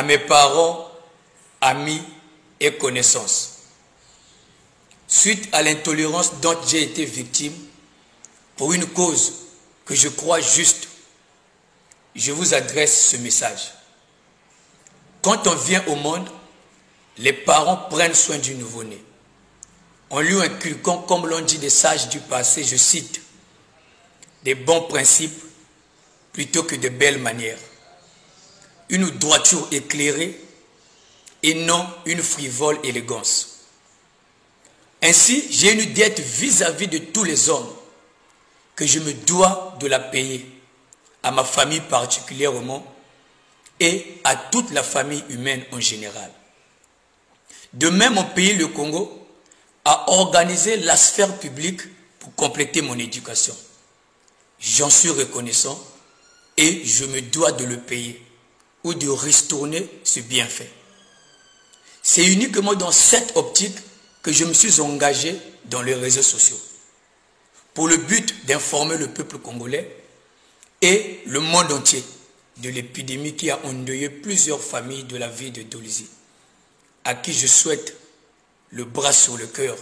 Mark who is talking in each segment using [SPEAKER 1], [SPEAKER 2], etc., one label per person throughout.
[SPEAKER 1] à mes parents, amis et connaissances. Suite à l'intolérance dont j'ai été victime, pour une cause que je crois juste, je vous adresse ce message. Quand on vient au monde, les parents prennent soin du nouveau-né. En lui inculquant, comme l'ont dit des sages du passé, je cite, des bons principes plutôt que de belles manières. Une droiture éclairée et non une frivole élégance. Ainsi, j'ai une dette vis-à-vis de tous les hommes que je me dois de la payer, à ma famille particulièrement et à toute la famille humaine en général. De même, mon pays, le Congo, a organisé la sphère publique pour compléter mon éducation. J'en suis reconnaissant et je me dois de le payer ou de retourner ce bienfait. C'est uniquement dans cette optique que je me suis engagé dans les réseaux sociaux pour le but d'informer le peuple congolais et le monde entier de l'épidémie qui a endeuillé plusieurs familles de la ville de Dolisie, à qui je souhaite le bras sur le cœur,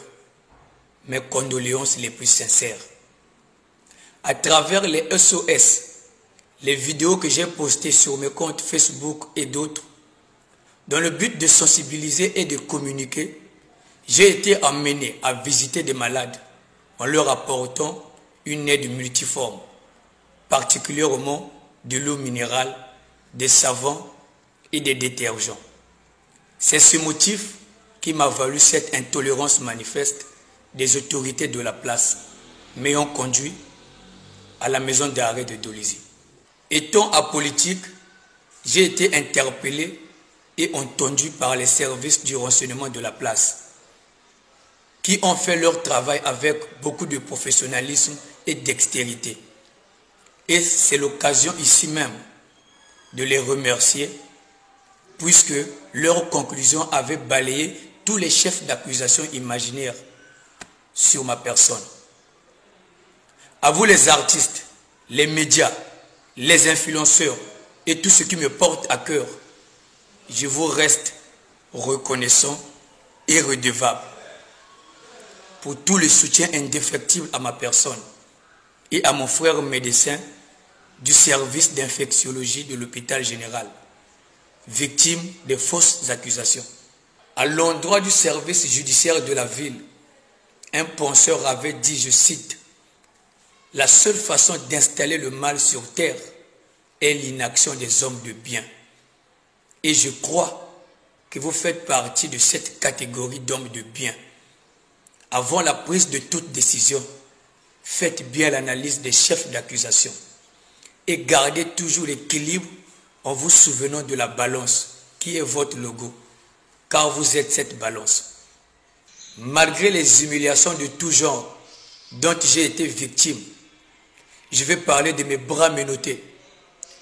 [SPEAKER 1] mes condoléances les plus sincères. À travers les SOS, les vidéos que j'ai postées sur mes comptes Facebook et d'autres, dans le but de sensibiliser et de communiquer, j'ai été amené à visiter des malades en leur apportant une aide multiforme, particulièrement de l'eau minérale, des savons et des détergents. C'est ce motif qui m'a valu cette intolérance manifeste des autorités de la place, m'ayant conduit à la maison d'arrêt de Dolisie. Étant apolitique, j'ai été interpellé et entendu par les services du renseignement de la place, qui ont fait leur travail avec beaucoup de professionnalisme et dextérité. Et c'est l'occasion ici même de les remercier, puisque leurs conclusions avaient balayé tous les chefs d'accusation imaginaires sur ma personne. À vous les artistes, les médias, les influenceurs et tout ce qui me porte à cœur, je vous reste reconnaissant et redevable pour tout le soutien indéfectible à ma personne et à mon frère médecin du service d'infectiologie de l'hôpital général, victime de fausses accusations. À l'endroit du service judiciaire de la ville, un penseur avait dit, je cite, « La seule façon d'installer le mal sur terre est l'inaction des hommes de bien. » Et je crois que vous faites partie de cette catégorie d'hommes de bien. Avant la prise de toute décision, faites bien l'analyse des chefs d'accusation et gardez toujours l'équilibre en vous souvenant de la balance qui est votre logo, car vous êtes cette balance. Malgré les humiliations de tout genre dont j'ai été victime, je vais parler de mes bras menottés,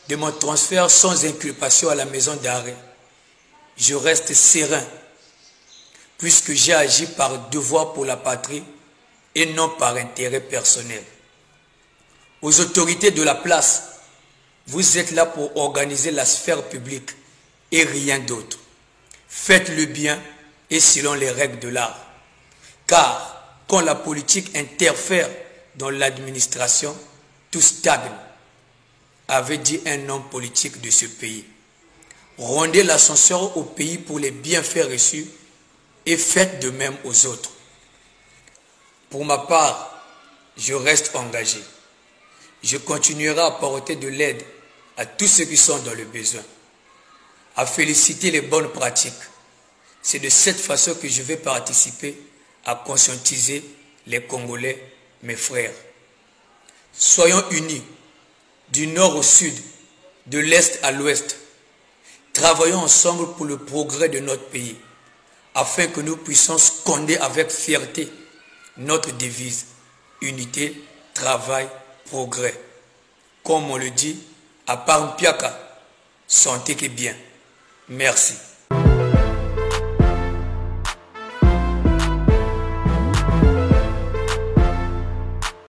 [SPEAKER 1] de mon transfert sans inculpation à la maison d'arrêt. Je reste serein, puisque j'ai agi par devoir pour la patrie et non par intérêt personnel. Aux autorités de la place, vous êtes là pour organiser la sphère publique et rien d'autre. Faites le bien et selon les règles de l'art. Car quand la politique interfère dans l'administration, tout stagne, avait dit un homme politique de ce pays. Rendez l'ascenseur au pays pour les bienfaits reçus et faites de même aux autres. Pour ma part, je reste engagé. Je continuerai à apporter de l'aide à tous ceux qui sont dans le besoin, à féliciter les bonnes pratiques. C'est de cette façon que je vais participer à conscientiser les Congolais, mes frères. Soyons unis, du nord au sud, de l'est à l'ouest. Travaillons ensemble pour le progrès de notre pays, afin que nous puissions scander avec fierté notre devise, unité, travail, progrès. Comme on le dit, à part Mpiaka, santé qui est bien. Merci.